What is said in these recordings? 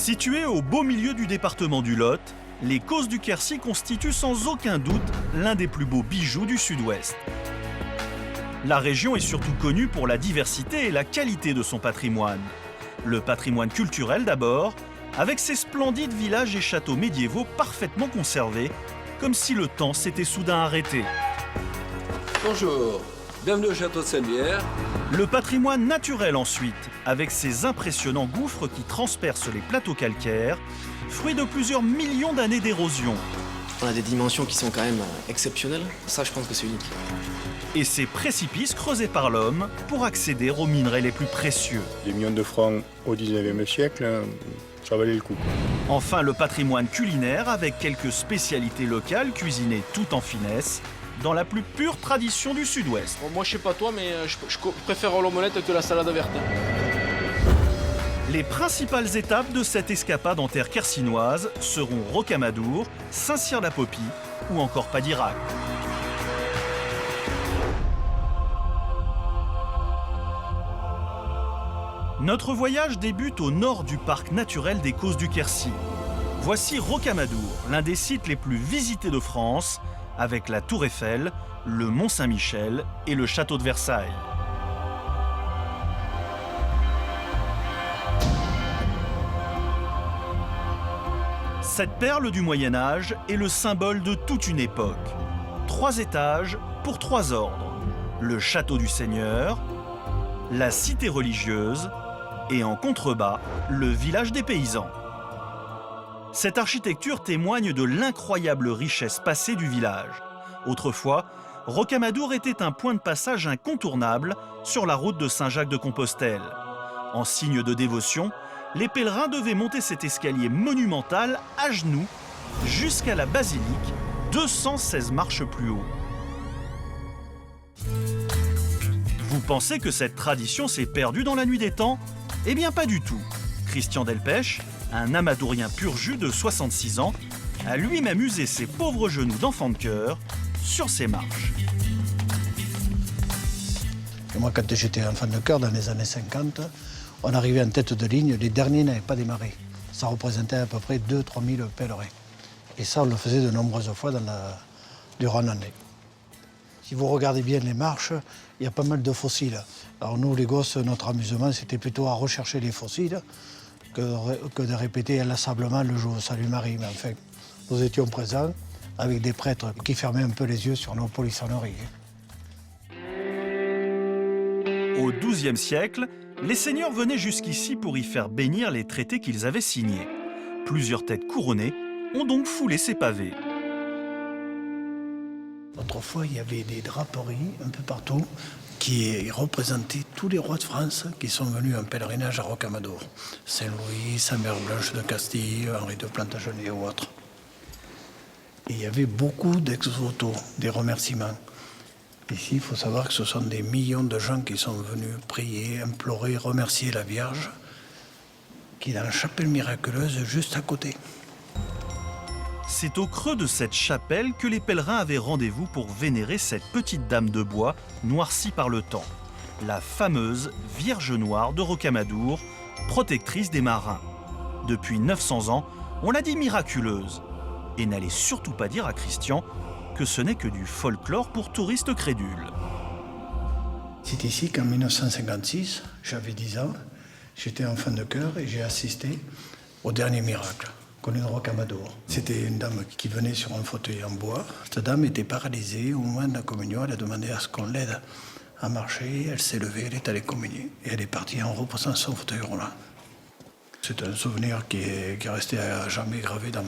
Situé au beau milieu du département du Lot, les Causses du Quercy constituent sans aucun doute l'un des plus beaux bijoux du Sud-Ouest. La région est surtout connue pour la diversité et la qualité de son patrimoine. Le patrimoine culturel d'abord, avec ses splendides villages et châteaux médiévaux parfaitement conservés, comme si le temps s'était soudain arrêté. Bonjour, bienvenue au château de Sennevières. Le patrimoine naturel ensuite, avec ses impressionnants gouffres qui transpercent les plateaux calcaires, fruits de plusieurs millions d'années d'érosion. On a des dimensions qui sont quand même exceptionnelles. Ça, je pense que c'est unique. Et ces précipices creusés par l'homme pour accéder aux minerais les plus précieux. Des millions de francs au 19e siècle, ça valait le coup. Enfin, le patrimoine culinaire avec quelques spécialités locales cuisinées tout en finesse, dans la plus pure tradition du Sud-Ouest. Bon, moi, je sais pas toi, mais je préfère l'omelette que la salade verte. Les principales étapes de cette escapade en terre quercinoise seront Rocamadour, Saint-Cyr-la-Popie ou encore Padirac. Notre voyage débute au nord du parc naturel des Causses du Quercy. Voici Rocamadour, l'un des sites les plus visités de France, avec la Tour Eiffel, le Mont Saint-Michel et le Château de Versailles. Cette perle du Moyen-Âge est le symbole de toute une époque. 3 étages pour 3 ordres. Le château du Seigneur, la cité religieuse et en contrebas, le village des paysans. Cette architecture témoigne de l'incroyable richesse passée du village. Autrefois, Rocamadour était un point de passage incontournable sur la route de Saint-Jacques-de-Compostelle. En signe de dévotion, les pèlerins devaient monter cet escalier monumental à genoux jusqu'à la basilique, 216 marches plus haut. Vous pensez que cette tradition s'est perdue dans la nuit des temps? Eh bien pas du tout. Christian Delpech, un amadourien pur jus de 66 ans, a lui-même usé ses pauvres genoux d'enfant de cœur sur ces marches. Et moi, quand j'étais enfant de cœur dans les années 50, on arrivait en tête de ligne, les derniers n'avaient pas démarré. Ça représentait à peu près 2 000 à 3 000 pèlerins. Et ça, on le faisait de nombreuses fois durant l'année. Si vous regardez bien les marches, il y a pas mal de fossiles. Alors nous, les gosses, notre amusement, c'était plutôt à rechercher les fossiles que de répéter inlassablement le jour au Salut Marie. Mais enfin, nous étions présents avec des prêtres qui fermaient un peu les yeux sur nos polissonneries. Au XIIe siècle, les seigneurs venaient jusqu'ici pour y faire bénir les traités qu'ils avaient signés. Plusieurs têtes couronnées ont donc foulé ces pavés. Autrefois, il y avait des draperies un peu partout qui représentaient tous les rois de France qui sont venus en pèlerinage à Rocamadour. Saint-Louis, Sainte-Mère-Blanche de Castille, Henri de Plantagenet ou autres. Et il y avait beaucoup d'ex-voto, des remerciements. Ici, il faut savoir que ce sont des millions de gens qui sont venus prier, implorer, remercier la Vierge, qui est dans la chapelle miraculeuse juste à côté. C'est au creux de cette chapelle que les pèlerins avaient rendez-vous pour vénérer cette petite dame de bois noircie par le temps, la fameuse Vierge Noire de Rocamadour, protectrice des marins. Depuis 900 ans, on l'a dit miraculeuse. Et n'allez surtout pas dire à Christian que ce n'est que du folklore pour touristes crédules. C'est ici qu'en 1956, j'avais 10 ans, j'étais enfant de cœur et j'ai assisté au dernier miracle connu de Rocamadour. C'était une dame qui venait sur un fauteuil en bois. Cette dame était paralysée au moment de la communion. Elle a demandé à ce qu'on l'aide à marcher. Elle s'est levée, elle est allée communier. Et elle est partie en reposant son fauteuil roulant. C'est un souvenir qui est resté à jamais gravé dans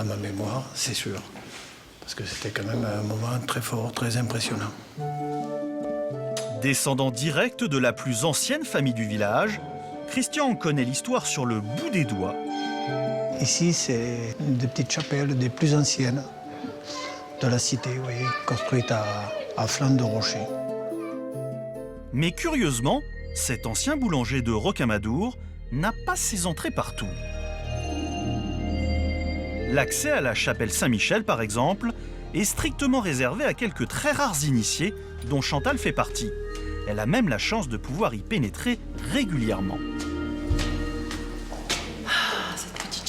ma mémoire, c'est sûr. Parce que c'était quand même un moment très fort, très impressionnant. Descendant direct de la plus ancienne famille du village, Christian en connaît l'histoire sur le bout des doigts. Ici, c'est une des petites chapelles des plus anciennes de la cité, vous voyez, construite à flanc de rocher. Mais curieusement, cet ancien boulanger de Rocamadour n'a pas ses entrées partout. L'accès à la chapelle Saint-Michel, par exemple, est strictement réservé à quelques très rares initiés, dont Chantal fait partie. Elle a même la chance de pouvoir y pénétrer régulièrement.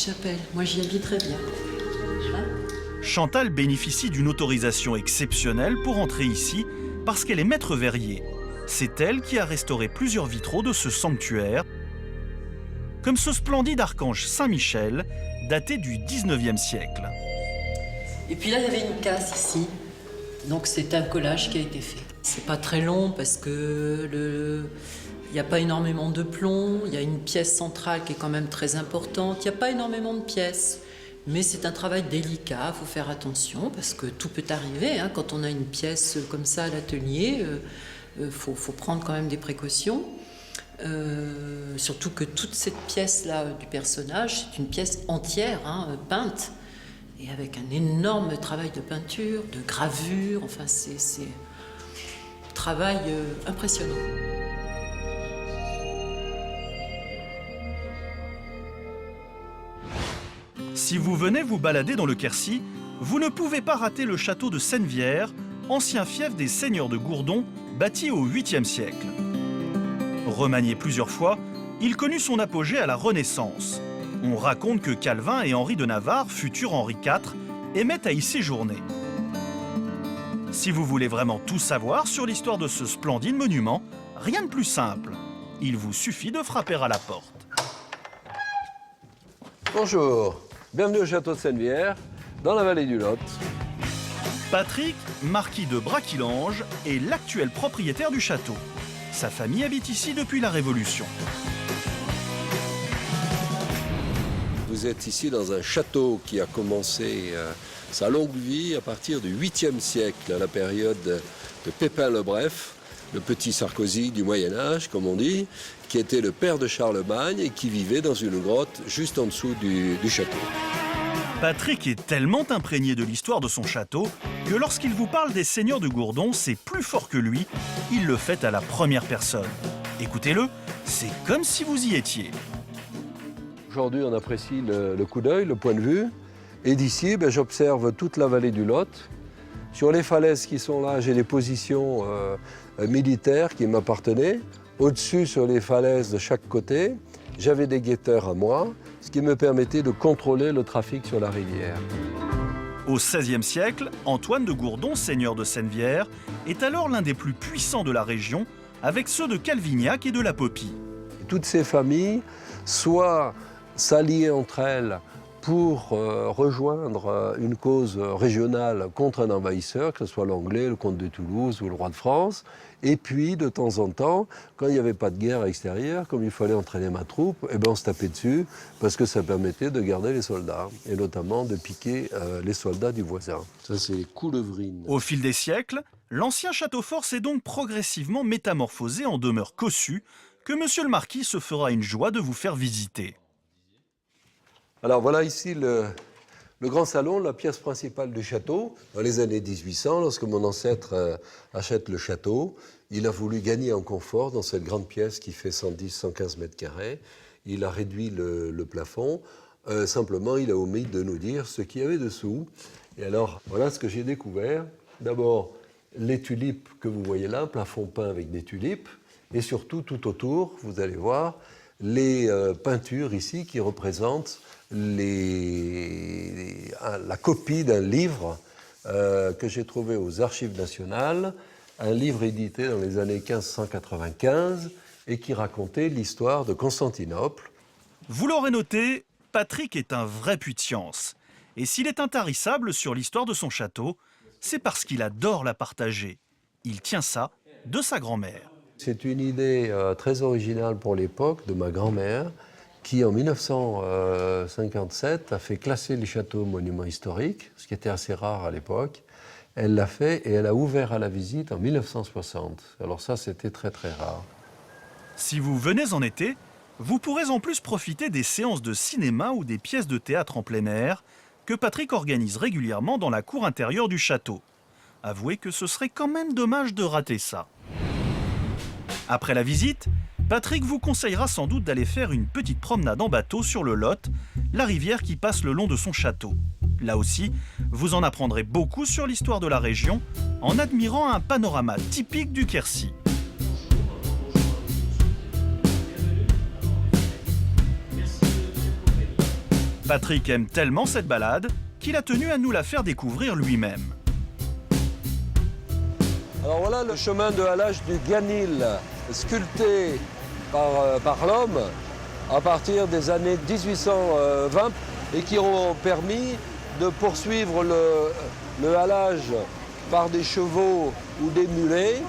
chapelle. Moi, j'y habiterais bien. Hein? Chantal bénéficie d'une autorisation exceptionnelle pour entrer ici parce qu'elle est maître verrier. C'est elle qui a restauré plusieurs vitraux de ce sanctuaire, comme ce splendide archange Saint-Michel, daté du 19e siècle. Et puis là, il y avait une casse ici. Donc c'est un collage qui a été fait. C'est pas très long parce que il n'y a pas énormément de plomb, il y a une pièce centrale qui est quand même très importante, il n'y a pas énormément de pièces. Mais c'est un travail délicat, il faut faire attention parce que tout peut arriver. Hein. Quand on a une pièce comme ça à l'atelier, faut prendre quand même des précautions. Surtout que toute cette pièce-là du personnage, c'est une pièce entière, hein, peinte, et avec un énorme travail de peinture, de gravure, enfin c'est un travail impressionnant. Si vous venez vous balader dans le Quercy, vous ne pouvez pas rater le château de Sennevières, ancien fief des seigneurs de Gourdon, bâti au 8e siècle. Remanié plusieurs fois, il connut son apogée à la Renaissance. On raconte que Calvin et Henri de Navarre, futur Henri IV, aimaient à y séjourner. Si vous voulez vraiment tout savoir sur l'histoire de ce splendide monument, rien de plus simple. Il vous suffit de frapper à la porte. Bonjour, bienvenue au château de Sennevières, dans la vallée du Lot. Patrick, marquis de Braquillange, est l'actuel propriétaire du château. Sa famille habite ici depuis la Révolution. Vous êtes ici dans un château qui a commencé sa longue vie à partir du 8e siècle, à la période de Pépin le Bref, le petit Sarkozy du Moyen-Âge, comme on dit, qui était le père de Charlemagne et qui vivait dans une grotte juste en dessous du château. Patrick est tellement imprégné de l'histoire de son château que lorsqu'il vous parle des seigneurs de Gourdon, c'est plus fort que lui, il le fait à la première personne. Écoutez-le, c'est comme si vous y étiez. Aujourd'hui, on apprécie le coup d'œil, le point de vue. Et d'ici, j'observe toute la vallée du Lot. Sur les falaises qui sont là, j'ai des positions militaires qui m'appartenaient. Au-dessus, sur les falaises de chaque côté, j'avais des guetteurs à moi, ce qui me permettait de contrôler le trafic sur la rivière. Au XVIe siècle, Antoine de Gourdon, seigneur de Sennevières, est alors l'un des plus puissants de la région, avec ceux de Calvignac et de la Popie. Toutes ces familles, soit s'alliaient entre elles pour rejoindre une cause régionale contre un envahisseur, que ce soit l'Anglais, le comte de Toulouse ou le roi de France. Et puis, de temps en temps, quand il n'y avait pas de guerre extérieure, comme il fallait entraîner ma troupe, on se tapait dessus parce que ça permettait de garder les soldats et notamment de piquer les soldats du voisin. Ça, c'est les coulevrines. Au fil des siècles, l'ancien château fort s'est donc progressivement métamorphosé en demeure cossue que monsieur le marquis se fera une joie de vous faire visiter. Alors voilà ici le grand salon, la pièce principale du château. Dans les années 1800, lorsque mon ancêtre achète le château, il a voulu gagner en confort dans cette grande pièce qui fait 110-115 mètres carrés. Il a réduit le plafond. Simplement, il a omis de nous dire ce qu'il y avait dessous. Et alors, voilà ce que j'ai découvert. D'abord, les tulipes que vous voyez là, plafond peint avec des tulipes. Et surtout, tout autour, vous allez voir, les peintures ici qui représentent la copie d'un livre que j'ai trouvé aux Archives nationales, un livre édité dans les années 1595 et qui racontait l'histoire de Constantinople. Vous l'aurez noté, Patrick est un vrai puits de science. Et s'il est intarissable sur l'histoire de son château, c'est parce qu'il adore la partager. Il tient ça de sa grand-mère. C'est une idée très originale pour l'époque de ma grand-mère qui, en 1957, a fait classer les châteaux monuments historiques, ce qui était assez rare à l'époque. Elle l'a fait et elle a ouvert à la visite en 1960. Alors ça, c'était très très rare. Si vous venez en été, vous pourrez en plus profiter des séances de cinéma ou des pièces de théâtre en plein air que Patrick organise régulièrement dans la cour intérieure du château. Avouez que ce serait quand même dommage de rater ça. Après la visite, Patrick vous conseillera sans doute d'aller faire une petite promenade en bateau sur le Lot, la rivière qui passe le long de son château. Là aussi, vous en apprendrez beaucoup sur l'histoire de la région en admirant un panorama typique du Quercy. Patrick aime tellement cette balade qu'il a tenu à nous la faire découvrir lui-même. Alors voilà le chemin de halage du Ganil, sculpté par l'homme à partir des années 1820 et qui ont permis de poursuivre le halage par des chevaux ou des mulets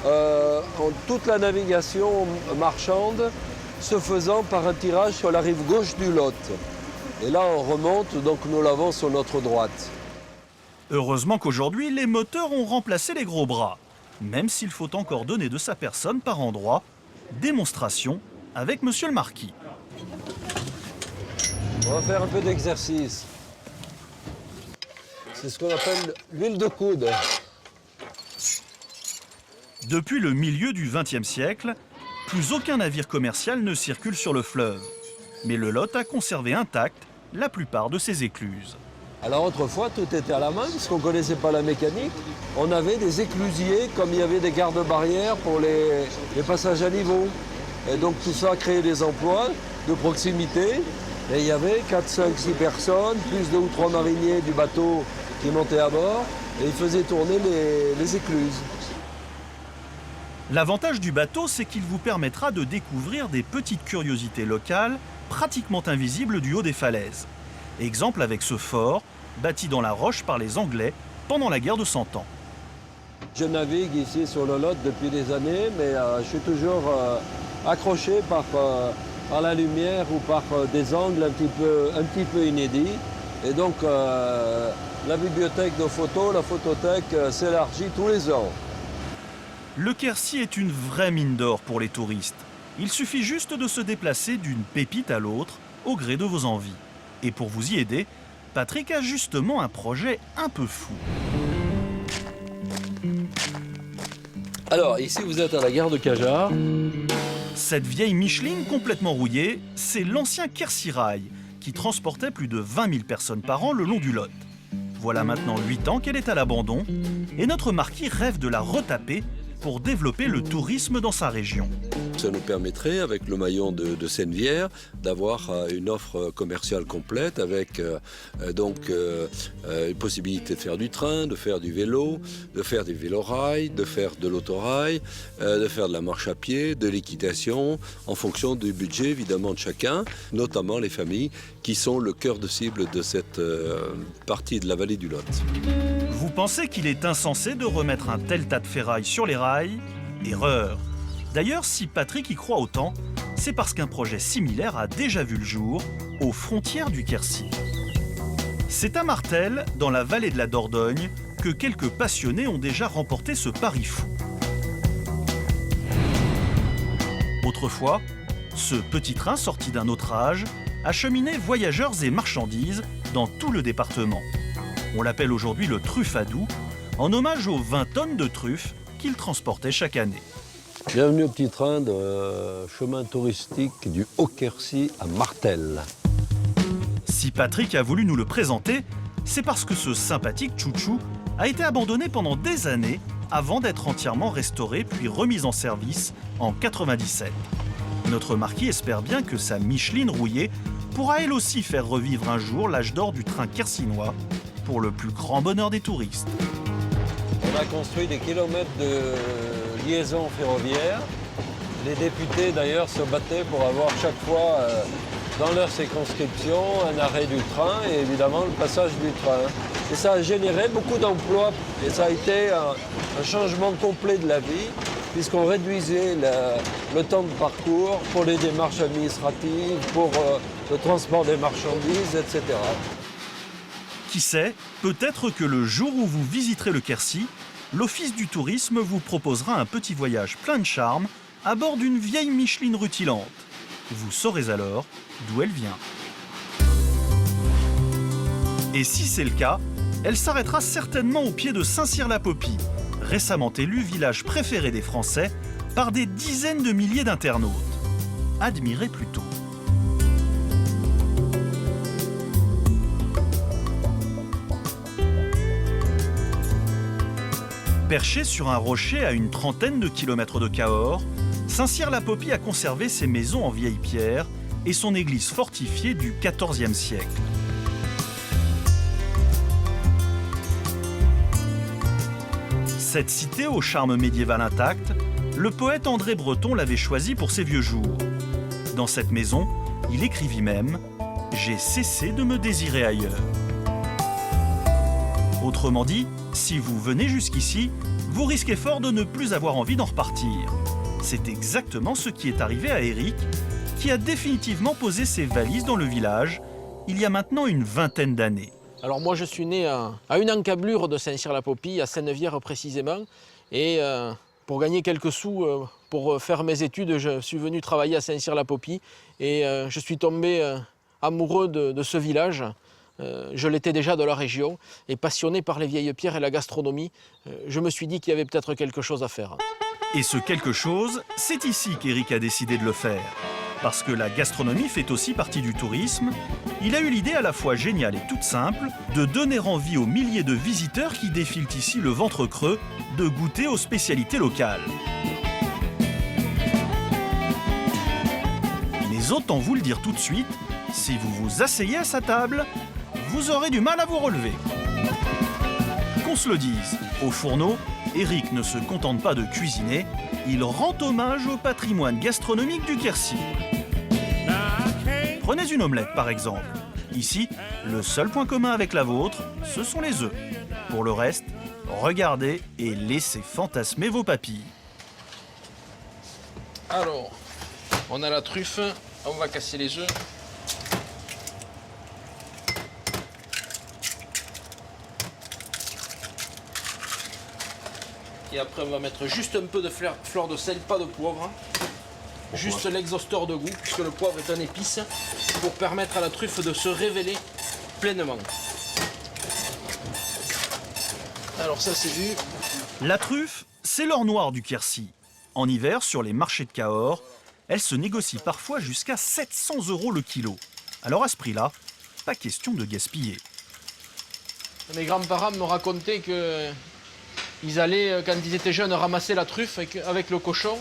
en toute la navigation marchande se faisant par un tirage sur la rive gauche du Lot. Et là on remonte, donc nous l'avons sur notre droite. Heureusement qu'aujourd'hui, les moteurs ont remplacé les gros bras, même s'il faut encore donner de sa personne par endroits. Démonstration avec Monsieur le Marquis. On va faire un peu d'exercice. C'est ce qu'on appelle l'huile de coude. Depuis le milieu du XXe siècle, plus aucun navire commercial ne circule sur le fleuve. Mais le Lot a conservé intact la plupart de ses écluses. Alors autrefois, tout était à la main, puisqu'on ne connaissait pas la mécanique. On avait des éclusiers, comme il y avait des gardes-barrières pour les passages à niveau. Et donc tout ça créait des emplois de proximité. Et il y avait 4, 5, 6 personnes, plus 2 ou 3 mariniers du bateau qui montaient à bord, et ils faisaient tourner les écluses. L'avantage du bateau, c'est qu'il vous permettra de découvrir des petites curiosités locales pratiquement invisibles du haut des falaises. Exemple avec ce fort, bâti dans la roche par les Anglais pendant la guerre de 100 ans. Je navigue ici sur le Lot depuis des années, mais je suis toujours accroché par la lumière ou par des angles un petit peu inédits. Et donc la bibliothèque de photos, la photothèque s'élargit tous les ans. Le Quercy est une vraie mine d'or pour les touristes. Il suffit juste de se déplacer d'une pépite à l'autre au gré de vos envies. Et pour vous y aider, Patrick a justement un projet un peu fou. Alors ici vous êtes à la gare de Cajar. Cette vieille Micheline complètement rouillée, c'est l'ancien Quercy Rail qui transportait plus de 20 000 personnes par an le long du Lot. Voilà maintenant 8 ans qu'elle est à l'abandon et notre marquis rêve de la retaper pour développer le tourisme dans sa région. Ça nous permettrait, avec le maillon de Sennevières, d'avoir une offre commerciale complète avec une possibilité de faire du train, de faire du vélo, de faire des vélorails, de faire de l'autorail, de faire de la marche à pied, de l'équitation, en fonction du budget évidemment de chacun, notamment les familles qui sont le cœur de cible de cette partie de la vallée du Lot. Vous pensez qu'il est insensé de remettre un tel tas de ferraille sur les rails? Erreur. D'ailleurs, si Patrick y croit autant, c'est parce qu'un projet similaire a déjà vu le jour aux frontières du Quercy. C'est à Martel, dans la vallée de la Dordogne, que quelques passionnés ont déjà remporté ce pari fou. Autrefois, ce petit train sorti d'un autre âge acheminait voyageurs et marchandises dans tout le département. On l'appelle aujourd'hui le Truffadou, en hommage aux 20 tonnes de truffes qu'il transportait chaque année. Bienvenue au petit train de chemin touristique du Haut-Quercy à Martel. Si Patrick a voulu nous le présenter, c'est parce que ce sympathique chouchou a été abandonné pendant des années avant d'être entièrement restauré puis remis en service en 97. Notre marquis espère bien que sa Micheline rouillée pourra elle aussi faire revivre un jour l'âge d'or du train quercynois pour le plus grand bonheur des touristes. On a construit des kilomètres de liaison ferroviaire. Les députés d'ailleurs se battaient pour avoir chaque fois dans leur circonscription un arrêt du train et évidemment le passage du train. Et ça a généré beaucoup d'emplois et ça a été un changement complet de la vie puisqu'on réduisait le temps de parcours pour les démarches administratives, pour le transport des marchandises, etc. Qui sait, peut-être que le jour où vous visiterez le Quercy, l'Office du tourisme vous proposera un petit voyage plein de charme à bord d'une vieille Micheline rutilante. Vous saurez alors d'où elle vient. Et si c'est le cas, elle s'arrêtera certainement au pied de Saint-Cyr-la-Popie, récemment élu village préféré des Français par des dizaines de milliers d'internautes. Admirez plutôt. Perché sur un rocher à une trentaine de kilomètres de Cahors, Saint-Cyr-la-Popie a conservé ses maisons en vieille pierre et son église fortifiée du XIVe siècle. Cette cité au charme médiéval intact, le poète André Breton l'avait choisie pour ses vieux jours. Dans cette maison, il écrivit même « J'ai cessé de me désirer ailleurs ». Autrement dit, si vous venez jusqu'ici, vous risquez fort de ne plus avoir envie d'en repartir. C'est exactement ce qui est arrivé à Eric, qui a définitivement posé ses valises dans le village, il y a maintenant une vingtaine d'années. Alors moi je suis né à une encablure de Saint-Cyr-la-Popie, à Saint-Nevière précisément. Et pour gagner quelques sous, pour faire mes études, je suis venu travailler à Saint-Cyr-la-Popie. Et je suis tombé amoureux de ce village. Je l'étais déjà de la région. Et passionné par les vieilles pierres et la gastronomie, je me suis dit qu'il y avait peut-être quelque chose à faire. Et ce quelque chose, c'est ici qu'Éric a décidé de le faire. Parce que la gastronomie fait aussi partie du tourisme, il a eu l'idée à la fois géniale et toute simple de donner envie aux milliers de visiteurs qui défilent ici le ventre creux de goûter aux spécialités locales. Mais autant vous le dire tout de suite, si vous vous asseyez à sa table, vous aurez du mal à vous relever. Qu'on se le dise, au fourneau, Éric ne se contente pas de cuisiner, il rend hommage au patrimoine gastronomique du Quercy. Prenez une omelette par exemple. Ici, le seul point commun avec la vôtre, ce sont les œufs. Pour le reste, regardez et laissez fantasmer vos papilles. Alors, on a la truffe, on va casser les œufs. Et après, on va mettre juste un peu de fleur de sel, pas de poivre. Juste l'exhausteur de goût, puisque le poivre est un épice, pour permettre à la truffe de se révéler pleinement. Alors ça, c'est vu. La truffe, c'est l'or noir du Quercy. En hiver, sur les marchés de Cahors, elle se négocie parfois jusqu'à 700 € le kilo. Alors à ce prix-là, pas question de gaspiller. Mes grands-parents me racontaient que ils allaient, quand ils étaient jeunes, ramasser la truffe avec le cochon.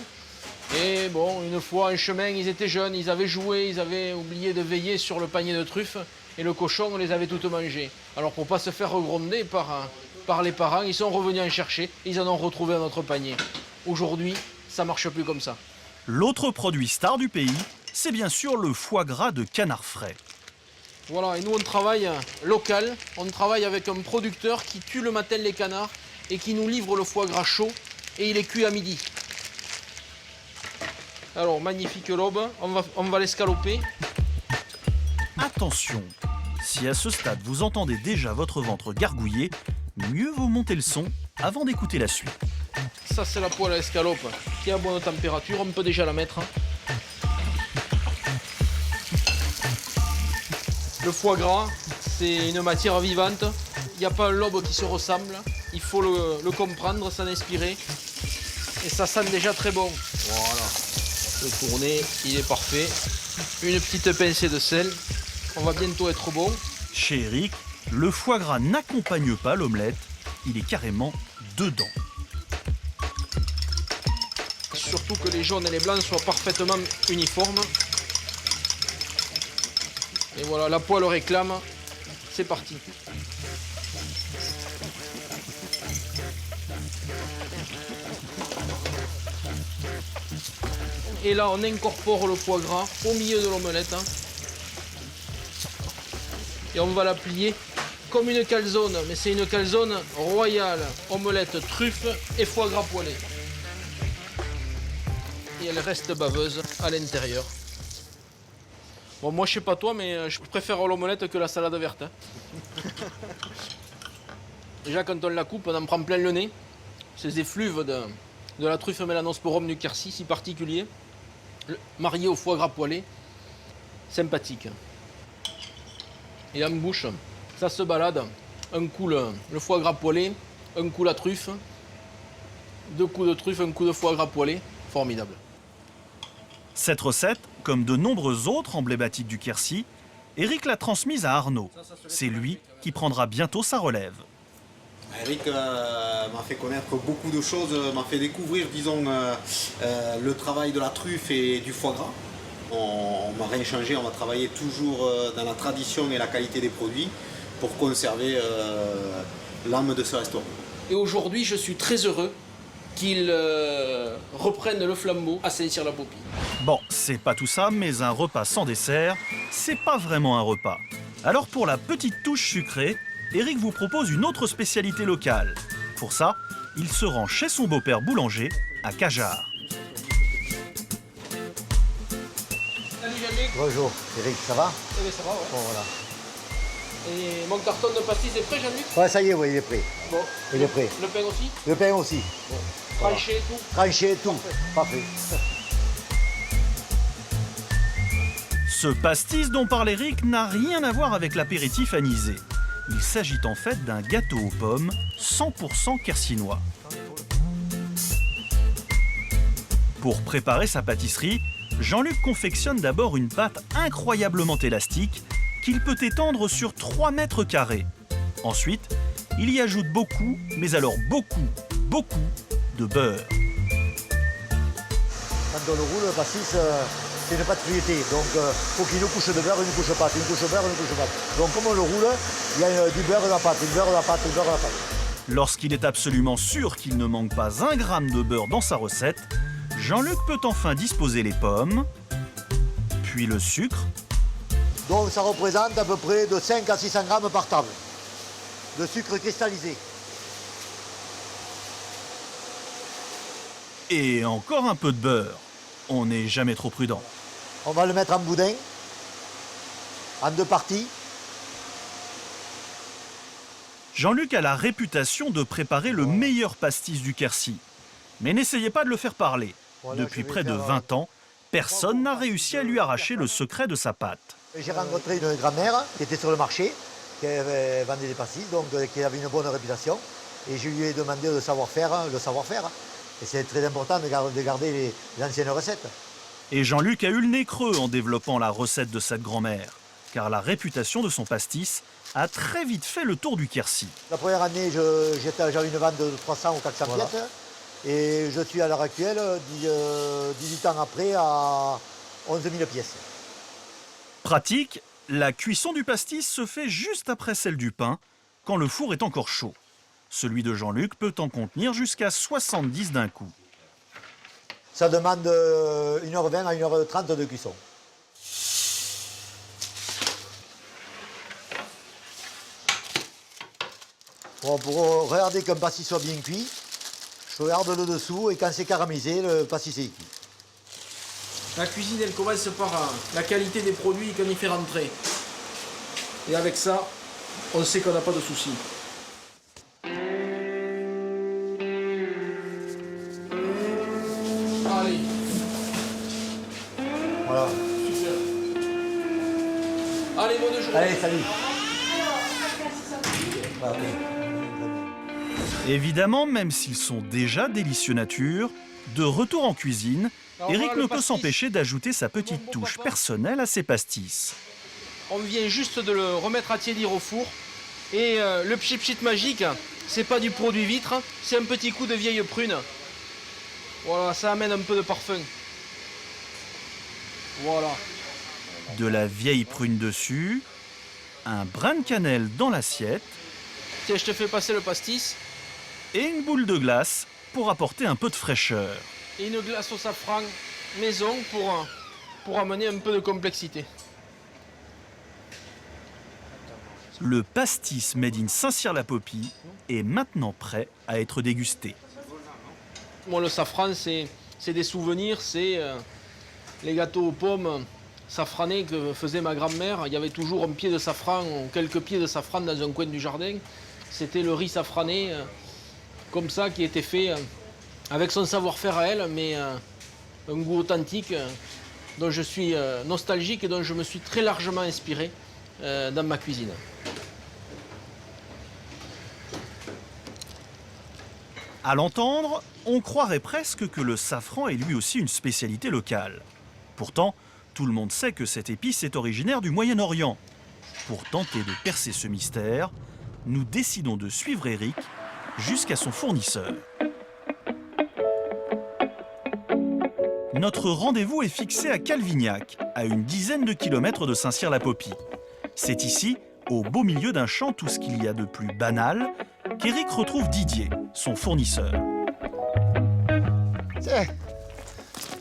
Et bon, une fois en chemin, ils étaient jeunes, ils avaient joué, ils avaient oublié de veiller sur le panier de truffes. Et le cochon les avait toutes mangées. Alors pour ne pas se faire regronder par les parents, ils sont revenus en chercher. Ils en ont retrouvé un autre panier. Aujourd'hui, ça ne marche plus comme ça. L'autre produit star du pays, c'est bien sûr le foie gras de canard frais. Voilà, et nous on travaille local. On travaille avec un producteur qui tue le matin les canards et qui nous livre le foie gras chaud et il est cuit à midi. Alors, magnifique lobe, on va l'escaloper. Attention, si à ce stade vous entendez déjà votre ventre gargouiller, mieux vaut monter le son avant d'écouter la suite. Ça, c'est la poêle à escalope qui est à bonne température, on peut déjà la mettre. Le foie gras, c'est une matière vivante. Il n'y a pas un lobe qui se ressemble. Il faut le comprendre, s'en inspirer. Et ça sent déjà très bon. Voilà. Le tourner, il est parfait. Une petite pincée de sel. On va bientôt être bon. Chez Éric, le foie gras n'accompagne pas l'omelette, il est carrément dedans. Surtout que les jaunes et les blancs soient parfaitement uniformes. Et voilà, la poêle réclame. C'est parti. Et là, on incorpore le foie gras au milieu de l'omelette. Et on va la plier comme une calzone. Mais c'est une calzone royale. Omelette, truffe et foie gras poêlé. Et elle reste baveuse à l'intérieur. Bon, moi, je sais pas toi, mais je préfère l'omelette que la salade verte. Déjà, quand on la coupe, on en prend plein le nez. Ces effluves de la truffe Melanosporum du Quercy, si particulier, marié au foie gras poêlé, sympathique. Et en bouche, ça se balade. Un coup le foie gras poêlé, un coup la truffe, 2 coups de truffe, un coup de foie gras poêlé, formidable. Cette recette, comme de nombreuses autres emblématiques du Quercy, Éric l'a transmise à Arnaud. C'est lui qui prendra bientôt sa relève. Éric m'a fait connaître beaucoup de choses, m'a fait découvrir, disons, le travail de la truffe et du foie gras. On ne va rien changer, on va travailler toujours dans la tradition et la qualité des produits pour conserver l'âme de ce restaurant. Et aujourd'hui, je suis très heureux qu'ils reprennent le flambeau à Saint-Cyr-la-Popie. Bon, c'est pas tout ça, mais un repas sans dessert, c'est pas vraiment un repas. Alors pour la petite touche sucrée, Éric vous propose une autre spécialité locale. Pour ça, il se rend chez son beau-père boulanger à Cajarc. Salut Jean-Luc. Bonjour, Eric, ça va? Eh bien, ça va, ouais. Bon, voilà. Et mon carton de pastis est prêt, Jean-Luc? Ouais, ça y est, oui, il est prêt. Bon. Il est prêt. Le pain aussi? Le pain aussi. Tranché, tout? Tranché, tout. Parfait. Ce pastis dont parle Éric n'a rien à voir avec l'apéritif anisé. Il s'agit en fait d'un gâteau aux pommes 100% quercinois. Pour préparer sa pâtisserie, Jean-Luc confectionne d'abord une pâte incroyablement élastique qu'il peut étendre sur 3 mètres carrés. Ensuite, il y ajoute beaucoup, mais alors beaucoup de beurre. Quand on le roule, le pastis, c'est une pâte feuilletée. Donc, il faut qu'il y ait une couche de beurre, une couche de pâte, une couche de beurre, une couche de pâte. Donc, comme on le roule, il y a du beurre dans la pâte, du beurre dans la pâte, du beurre dans la pâte. Lorsqu'il est absolument sûr qu'il ne manque pas 1 gramme de beurre dans sa recette, Jean-Luc peut enfin disposer les pommes, puis le sucre, Donc, ça représente à peu près de 5 à 600 grammes par table de sucre cristallisé. et encore un peu de beurre. On n'est jamais trop prudent. On va le mettre en boudin, en 2 parties. Jean-Luc a la réputation de préparer le meilleur pastis du Quercy. Mais n'essayez pas de le faire parler. Voilà, Depuis je vais près de faire, 20 ans, personne n'a réussi à lui arracher le secret de sa pâte. J'ai rencontré une grand-mère qui était sur le marché, qui vendait des pastis, donc qui avait une bonne réputation. Et je lui ai demandé le savoir-faire. Et c'est très important de garder les anciennes recettes. Et Jean-Luc a eu le nez creux en développant la recette de cette grand-mère, car la réputation de son pastis a très vite fait le tour du Quercy. La première année, j'avais une vente de 300 ou 400 pièces. Et je suis à l'heure actuelle, 18 ans après, à 11 000 pièces. Pratique, la cuisson du pastis se fait juste après celle du pain, quand le four est encore chaud. Celui de Jean-Luc peut en contenir jusqu'à 70 d'un coup. Ça demande 1h20 à 1h30 de cuisson. Bon, pour regarder qu'un pastis soit bien cuit, je regarde le dessous et quand c'est caramélisé, le pastis est cuit. La cuisine, elle commence par la qualité des produits qu'on y fait rentrer. Et avec ça, on sait qu'on n'a pas de soucis. Allez. Voilà. Super. Allez, bonne journée. Allez, salut. Voilà. Évidemment, même s'ils sont déjà délicieux nature, de retour en cuisine, Alors Éric voilà, ne le peut pastis. s'empêcher d'ajouter sa petite Bon, touche papa. personnelle à ses pastis. On vient juste de le remettre à tiédir au four. Et le pchit magique, c'est pas du produit vitre, c'est un petit coup de vieille prune. Voilà, ça amène un peu de parfum. Voilà. De la vieille prune dessus, un brin de cannelle dans l'assiette Tiens, je te fais passer le pastis. et une boule de glace pour apporter un peu de fraîcheur. Et une glace au safran maison pour amener un peu de complexité. Le pastis made in Saint-Cyr-la-Popie est maintenant prêt à être dégusté. Moi, le safran, c'est des souvenirs, c'est les gâteaux aux pommes safranés que faisait ma grand-mère. Il y avait toujours un pied de safran, ou quelques pieds de safran dans un coin du jardin. C'était le riz safrané, comme ça, qui était fait avec son savoir-faire à elle, mais un goût authentique dont je suis nostalgique et dont je me suis très largement inspiré dans ma cuisine. À l'entendre, on croirait presque que le safran est lui aussi une spécialité locale. Pourtant, tout le monde sait que cette épice est originaire du Moyen-Orient. Pour tenter de percer ce mystère, nous décidons de suivre Éric jusqu'à son fournisseur. Notre rendez-vous est fixé à Calvignac, à une dizaine de kilomètres de Saint-Cyr-la-Popie. C'est ici, au beau milieu d'un champ tout ce qu'il y a de plus banal, qu'Éric retrouve Didier, son fournisseur. Tiens,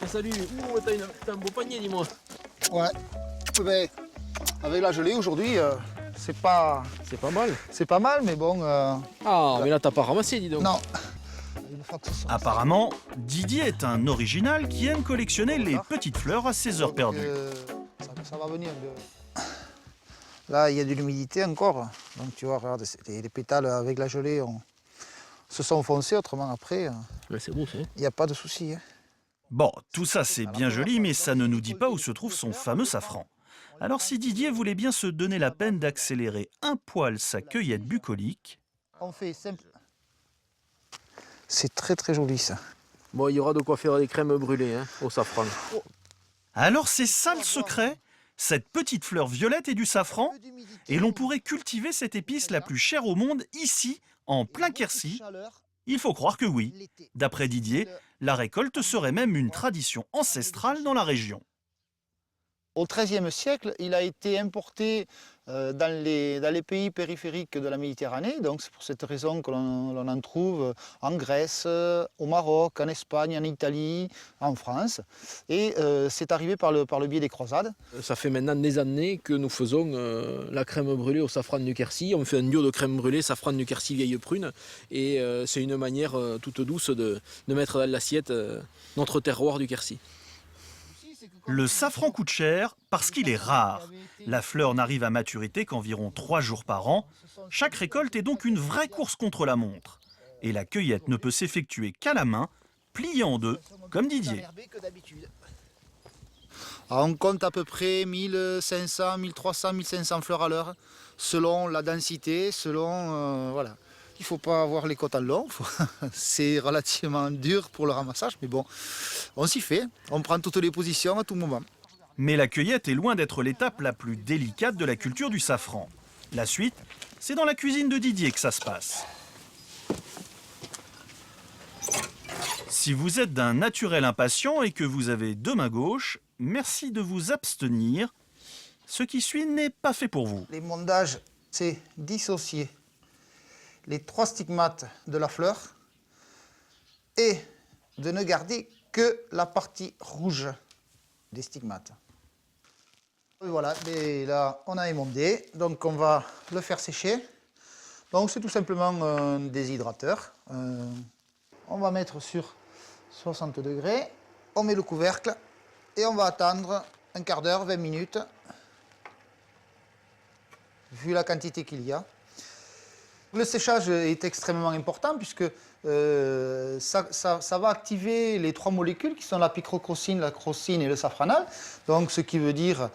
Salut, t'as un beau panier, dis-moi. ouais. Ben, avec la gelée aujourd'hui, c'est pas mal. c'est pas mal, mais bon. Ah, mais là, t'as pas ramassé, dis donc. Non. Une fois que ce sera- Apparemment, Didier est un original qui aime collectionner les petites fleurs à ses heures Donc, perdues. ça va venir. Là, il y a de l'humidité encore. Donc tu vois, regarde, les pétales avec la gelée se sont foncés. Autrement, après, Ouais, c'est beau, ça. il n'y a pas de souci. Hein. Bon, tout ça c'est bien joli, mais ça ne nous dit pas où se trouve son fameux safran. Alors si Didier voulait bien se donner la peine d'accélérer un poil sa cueillette bucolique, On fait simple. C'est très très joli ça. Bon, il y aura de quoi faire des crèmes brûlées, hein, au safran. alors c'est ça le secret? Cette petite fleur violette et du safran? Et l'on pourrait cultiver cette épice la plus chère au monde ici, en plein Quercy? Il faut croire que oui. D'après Didier, la récolte serait même une tradition ancestrale dans la région. Au XIIIe siècle, il a été importé dans les pays périphériques de la Méditerranée. Donc c'est pour cette raison que l'on en trouve en Grèce, au Maroc, en Espagne, en Italie, en France. Et c'est arrivé par le biais des croisades. Ça fait maintenant des années que nous faisons la crème brûlée au safran du Quercy. On fait un duo de crème brûlée, safran du Quercy, vieille prune. Et c'est une manière toute douce de mettre dans l'assiette notre terroir du Quercy. Le safran coûte cher parce qu'il est rare. La fleur n'arrive à maturité qu'environ 3 jours par an. Chaque récolte est donc une vraie course contre la montre. Et la cueillette ne peut s'effectuer qu'à la main, pliée en deux, comme Didier. Alors, on compte à peu près 1500, 1300, 1500 fleurs à l'heure, selon la densité, selon... voilà. Il ne faut pas avoir les côtes en long, c'est relativement dur pour le ramassage, mais bon, on s'y fait, on prend toutes les positions à tout moment. Mais la cueillette est loin d'être l'étape la plus délicate de la culture du safran. La suite, c'est dans la cuisine de Didier que ça se passe. Si vous êtes d'un naturel impatient et que vous avez 2 mains gauches, merci de vous abstenir. Ce qui suit n'est pas fait pour vous. Les mondages, c'est dissocier les 3 stigmates de la fleur et de ne garder que la partie rouge des stigmates. Et voilà, et là on a émondé, donc on va le faire sécher. Donc c'est tout simplement un déshydrateur. On va mettre sur 60 degrés, on met le couvercle et on va attendre un quart d'heure, 20 minutes, vu la quantité qu'il y a. Le séchage est extrêmement important puisque ça va activer les 3 molécules qui sont la picrocrocine, la crocine et le safranal. Donc ce qui veut dire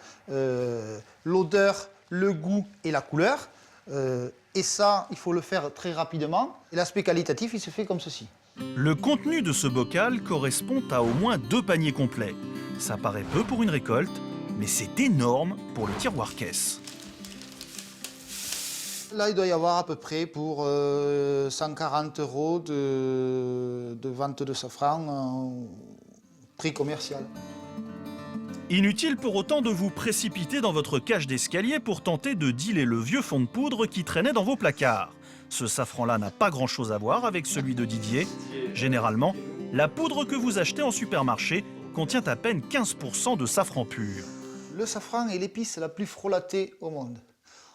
l'odeur, le goût et la couleur. Et ça, il faut le faire très rapidement. Et l'aspect qualitatif, il se fait comme ceci. Le contenu de ce bocal correspond à au moins 2 paniers complets. Ça paraît peu pour une récolte, mais c'est énorme pour le tiroir-caisse. Là, il doit y avoir à peu près pour 140 € de vente de safran en prix commercial. Inutile pour autant de vous précipiter dans votre cage d'escalier pour tenter de dealer le vieux fond de poudre qui traînait dans vos placards. Ce safran-là n'a pas grand-chose à voir avec celui de Didier. Généralement, la poudre que vous achetez en supermarché contient à peine 15% de safran pur. Le safran est l'épice la plus frelatée au monde.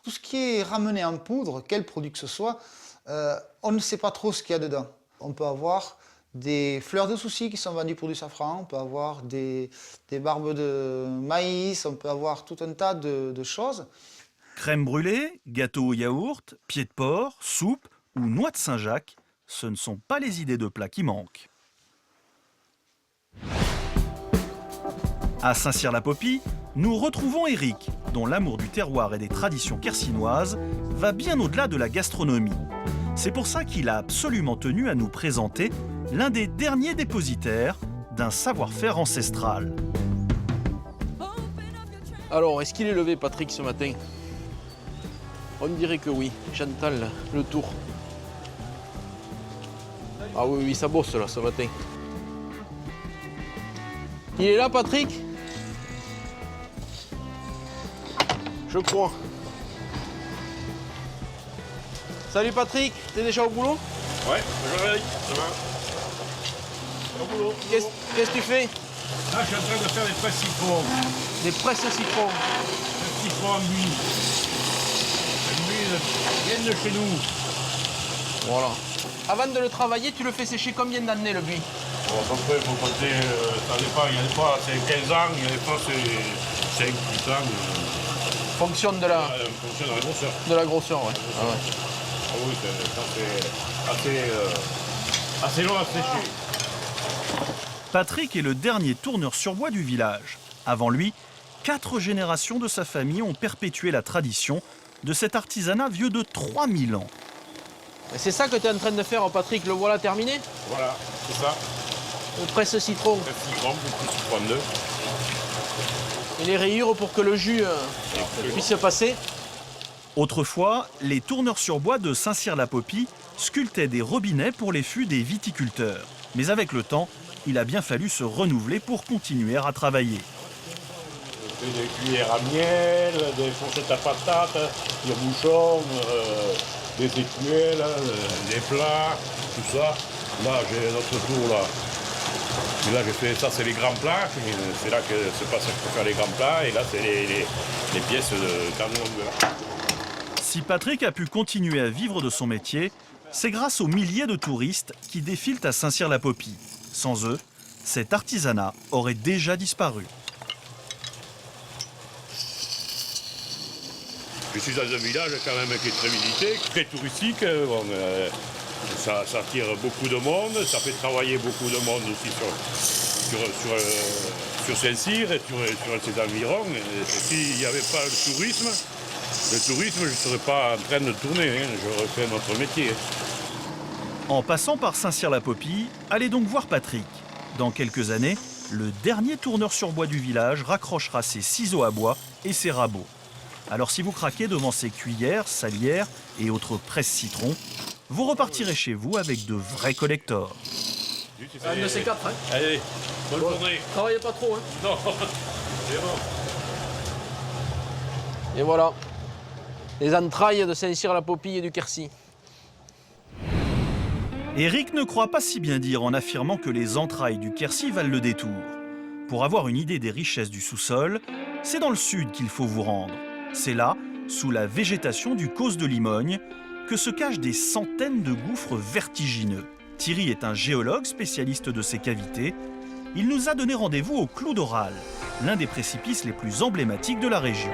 Tout ce qui est ramené en poudre, quel produit que ce soit, on ne sait pas trop ce qu'il y a dedans. On peut avoir des fleurs de souci qui sont vendues pour du safran, on peut avoir des barbes de maïs, on peut avoir tout un tas de choses. Crème brûlée, gâteau au yaourt, pied de porc, soupe ou noix de Saint-Jacques, ce ne sont pas les idées de plats qui manquent. À Saint-Cyr-la-Popie, nous retrouvons Éric, dont l'amour du terroir et des traditions quercinoises va bien au-delà de la gastronomie. C'est pour ça qu'il a absolument tenu à nous présenter l'un des derniers dépositaires d'un savoir-faire ancestral. Alors, est-ce qu'il est levé, Patrick, ce matin? On dirait que oui. Chantal, le tour. Ah oui, ça bosse là ce matin. Il est là, Patrick? Je crois. Salut Patrick, t'es déjà au boulot? Ouais, bonjour Eric, ça va? Au boulot. Qu'est-ce que tu fais? Là, je suis en train de faire des presses citron. Des presses à citron. Des citron en buis. Viennent de chez nous. Voilà. Avant de le travailler, tu le fais sécher combien d'années le buis? Bon, après, il faut compter, ça dépend. Il y a des fois, c'est 15 ans, il y a des fois, c'est 5, 8 ans. Fonction de la... fonction de la grosseur. De la grosseur, ouais. Ah ouais. Ah oui, c'est assez long à sécher. Patrick est le dernier tourneur sur bois du village. Avant lui, 4 générations de sa famille ont perpétué la tradition de cet artisanat vieux de 3000 ans. C'est ça que tu es en train de faire, Patrick, le voilà terminé? Voilà, c'est ça. Le presse citron. Presse citron, plus citron d'œuf. Et les rayures pour que le jus puisse se passer. Autrefois, les tourneurs sur bois de Saint-Cyr-la-Popie sculptaient des robinets pour les fûts des viticulteurs. Mais avec le temps, il a bien fallu se renouveler pour continuer à travailler. Des cuillères à miel, des fourchettes à patates, des bouchons, des écuelles, des plats, tout ça. Là, j'ai notre tour là. Et là, j'ai fait ça, c'est les grands plats. C'est là que se passe pour faire les grands plats. Et là, c'est les pièces de grande longueur. Si Patrick a pu continuer à vivre de son métier, c'est grâce aux milliers de touristes qui défilent à Saint-Cyr-la-Popie. Sans eux, cet artisanat aurait déjà disparu. Je suis dans un village quand même qui est très visité, très touristique. Bon, ça attire beaucoup de monde, ça fait travailler beaucoup de monde aussi sur Saint-Cyr et sur ses environs. S'il n'y avait pas le tourisme, je ne serais pas en train de tourner, hein, je refais notre métier. En passant par Saint-Cyr-la-Popie, allez donc voir Patrick. Dans quelques années, le dernier tourneur sur bois du village raccrochera ses ciseaux à bois et ses rabots. Alors si vous craquez devant ces cuillères, salières et autres presses-citrons, vous repartirez chez vous avec de vrais collectors. Un de ces 4, hein. Allez, bonne journée. Travaillez pas trop, hein. Non, c'est bon. Et voilà, les entrailles de Saint-Cyr-la-Popie et du Quercy. Éric ne croit pas si bien dire en affirmant que les entrailles du Quercy valent le détour. Pour avoir une idée des richesses du sous-sol, c'est dans le sud qu'il faut vous rendre. C'est là, sous la végétation du Causse de Limogne, que se cachent des centaines de gouffres vertigineux. Thierry est un géologue spécialiste de ces cavités. Il nous a donné rendez-vous au Clou d'Oral, l'un des précipices les plus emblématiques de la région.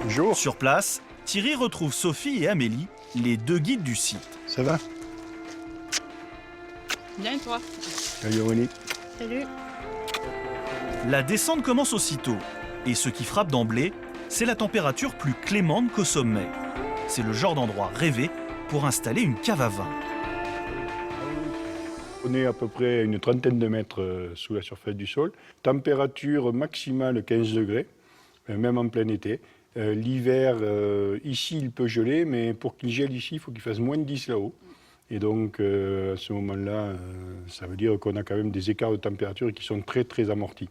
Bonjour. Sur place, Thierry retrouve Sophie et Amélie, les 2 guides du site. Ça va? Bien et toi? Salut Véronique. Salut. La descente commence aussitôt, et ce qui frappe d'emblée, c'est la température plus clémente qu'au sommet. C'est le genre d'endroit rêvé pour installer une cave à vin. On est à peu près à une trentaine de mètres sous la surface du sol. Température maximale 15 degrés, même en plein été. L'hiver, ici, il peut geler, mais pour qu'il gèle ici, il faut qu'il fasse moins de 10 là-haut. Et donc, à ce moment-là, ça veut dire qu'on a quand même des écarts de température qui sont très, très amortis.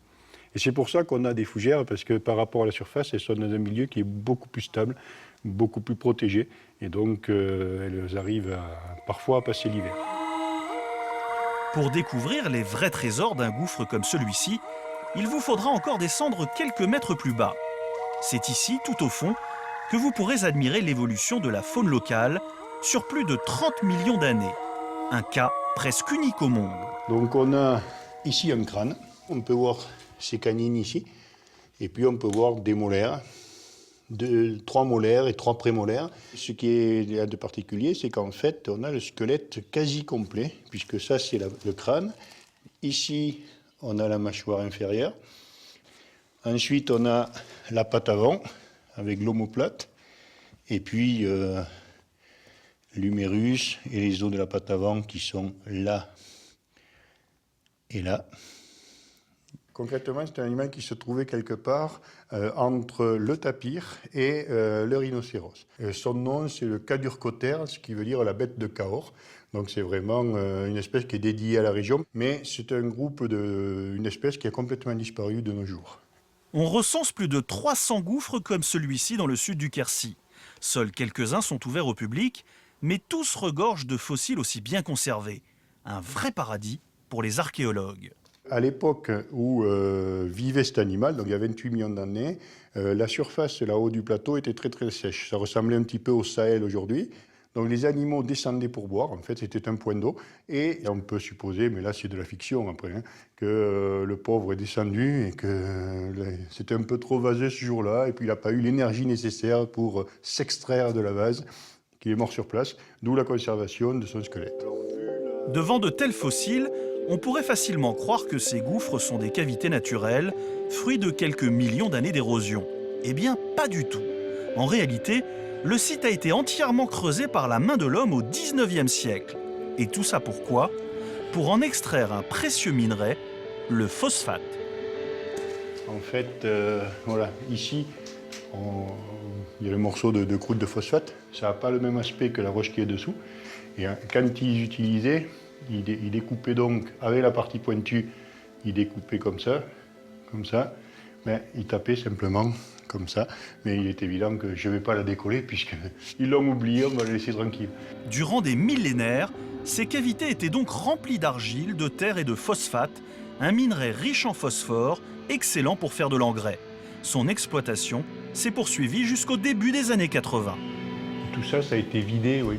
Et c'est pour ça qu'on a des fougères, parce que par rapport à la surface, elles sont dans un milieu qui est beaucoup plus stable, beaucoup plus protégé. Et donc, elles arrivent parfois à passer l'hiver. Pour découvrir les vrais trésors d'un gouffre comme celui-ci, il vous faudra encore descendre quelques mètres plus bas. C'est ici, tout au fond, que vous pourrez admirer l'évolution de la faune locale sur plus de 30 millions d'années. Un cas presque unique au monde. Donc on a ici un crâne, on peut voir ces canines ici, et puis on peut voir des molaires, 3 molaires et 3 prémolaires. Ce qui est de particulier, c'est qu'en fait, on a le squelette quasi complet, puisque ça, c'est le crâne. Ici, on a la mâchoire inférieure. Ensuite, on a la patte avant, avec l'omoplate. Et puis, l'humérus et les os de la patte avant qui sont là et là. Concrètement, c'est un animal qui se trouvait quelque part entre le tapir et le rhinocéros. Son nom, c'est le cadurcotère, ce qui veut dire la bête de Cahors. Donc c'est vraiment une espèce qui est dédiée à la région, mais c'est un groupe une espèce qui a complètement disparu de nos jours. On recense plus de 300 gouffres comme celui-ci dans le sud du Quercy. Seuls quelques-uns sont ouverts au public, mais tous regorgent de fossiles aussi bien conservés. Un vrai paradis pour les archéologues. À l'époque où vivait cet animal, donc il y a 28 millions d'années, la surface là-haut du plateau était très très sèche. Ça ressemblait un petit peu au Sahel aujourd'hui. Donc les animaux descendaient pour boire, en fait c'était un point d'eau. Et on peut supposer, mais là c'est de la fiction après, hein, que le pauvre est descendu et que c'était un peu trop vaseux ce jour-là. Et puis il n'a pas eu l'énergie nécessaire pour s'extraire de la vase, qu'il est mort sur place, d'où la conservation de son squelette. Devant de tels fossiles, on pourrait facilement croire que ces gouffres sont des cavités naturelles, fruits de quelques millions d'années d'érosion. Eh bien, pas du tout. En réalité, le site a été entièrement creusé par la main de l'homme au XIXe siècle. Et tout ça pourquoi? Pour en extraire un précieux minerai, le phosphate. En fait, voilà, ici, il y a le morceau de croûte de phosphate. Ça n'a pas le même aspect que la roche qui est dessous. Et quand ils utilisaient, ils découpaient donc, avec la partie pointue, ils découpaient comme ça, mais ils tapaient simplement comme ça. Mais il est évident que je ne vais pas la décoller puisqu'ils l'ont oublié, on va la laisser tranquille. Durant des millénaires, ces cavités étaient donc remplies d'argile, de terre et de phosphate, un minerai riche en phosphore, excellent pour faire de l'engrais. Son exploitation s'est poursuivie jusqu'au début des années 80. Tout ça, ça a été vidé, oui,